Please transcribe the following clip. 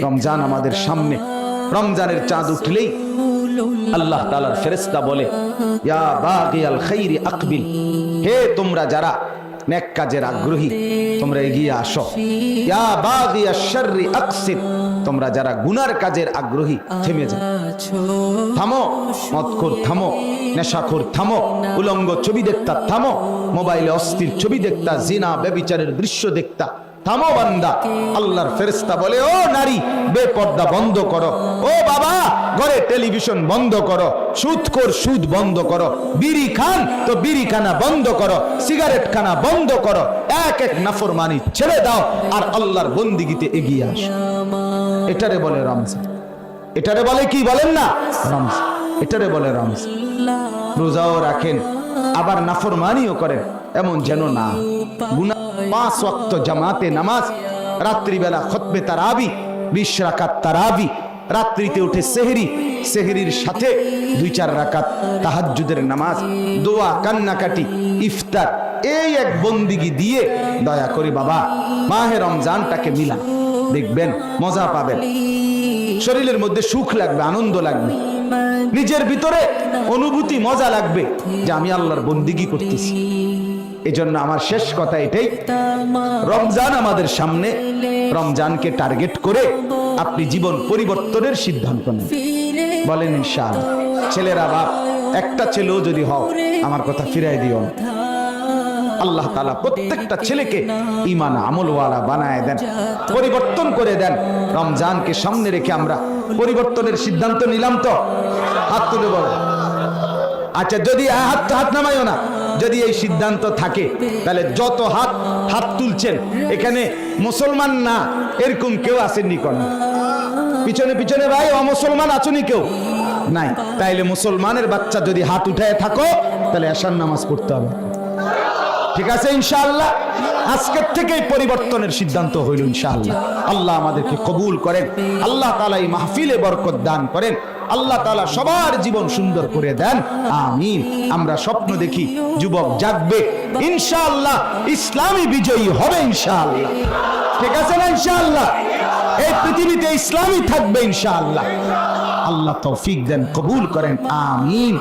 রমজান আমাদের সামনে। রমজানের চাঁদ উঠলেই আল্লাহ তাআলার ফেরেশতা বলে, ইয়া বাগিয়াল খাইরি আকবিল, হে তোমরা যারা নেক কাজের আগ্রহী তোমরা এগিয়ে আসো। ইয়া বাগিয়াশ শাররি আকসির, তোমরা যারা গুনার কাজের আগ্রহী থেমে যাও, থামো। মদখোর থামো, নেশাখোর থামো, উলঙ্গ ছবি দেখতা থামো, মোবাইলে অস্থির ছবি দেখতা, জিনা ব্যভিচারের দৃশ্য দেখতা থামো বান্দা। আল্লাহর ফেরেশতা বলে, ও নারী বেপর্দা বন্ধ করো, ও বাবা ঘরে টেলিভিশন বন্ধ করো, সুদখোর সুদ বন্ধ করো, বিড়ি খান তো বিড়ি খানা বন্ধ করো, সিগারেট খানা বন্ধ করো, এক এক নাফরমানি ছেড়ে দাও আর আল্লাহর বন্দিগিতে এগিয়ে আসো। এটারে বলে রমজান। এটারে বলে কি বলেন না? রমজান। এটারে বলে রমজান। রোজাও রাখেন আবার নাফরমানিও করেন, এমন যেন না। গুনাহ 5 ওয়াক্ত জামাতে নামাজ, রাত্রিবেলা খুতবে তারাবি, 20 রাকাত তারাবি, রাত্রিতে উঠে সেহরি, সেহরির সাথে 2-4 রাকাত তাহাজ্জুদের নামাজ, দোয়া, কান্নাকাটি, ইফতার, এই এক বন্দিগি দিয়ে দয়া করে বাবা মাহে রমজানটাকে মিলান, দেখবেন মজা পাবেন, শরীরের মধ্যে সুখ লাগবে, আনন্দ লাগবে, নিজের ভিতরে অনুভূতি মজা লাগবে যে আমি আল্লাহর বন্দিগি করতেছি। এজন্য আমার শেষ কথা এটাই, রমজান আমাদের সামনে, রমজানকে টার্গেট করে আপনি জীবন পরিবর্তনের সিদ্ধান্ত নেন। বলেন ইনশাআল্লাহ। ছেলেরা বাপ, একটা ছেলেও যদি হও আমার কথা ফিরাই দিও। আল্লাহ তাআলা প্রত্যেকটা ছেলেকে ঈমান আমলওয়ালা বানায় দেন, পরিবর্তন করে দেন। রমজানকে সামনে রেখে আমরা পরিবর্তনের সিদ্ধান্ত নিলাম তো? হাত তুলে বলো। আচ্ছা, যদি হাত নামাইও না, যদি এই সিদ্ধান্ত থাকে তাহলে যত হাত তুলছেন এখানে মুসলমান না এরকম কেউ আসেননি কোন? পিছনে পিছনে ভাই অমুসলমান আছুনি কেউ? নাই। তাইলে মুসলমানের বাচ্চা যদি হাত উঠায় থাকো তাহলে এশার নামাজ পড়তে হবে। ঠিক আছে ইনশাআল্লাহ? আজকের থেকেই পরিবর্তনের সিদ্ধান্ত হইল ইনশাআল্লাহ। আল্লাহ আমাদেরকে কবুল করেন, আল্লাহ তাআলা এই মাহফিলে বরকত দান করেন, আল্লাহ তাআলা সবার জীবন সুন্দর করে দেন, আমিন। আমরা স্বপ্ন দেখি যুবক জাগবে ইনশাআল্লাহ, ইসলামী বিজয়ী হবে ইনশাআল্লাহ। ঠিক আছে না ইনশাআল্লাহ? এই পৃথিবীতে ইসলামই থাকবে ইনশাআল্লাহ। আল্লাহ তৌফিক দেন, কবুল করেন, আমিন।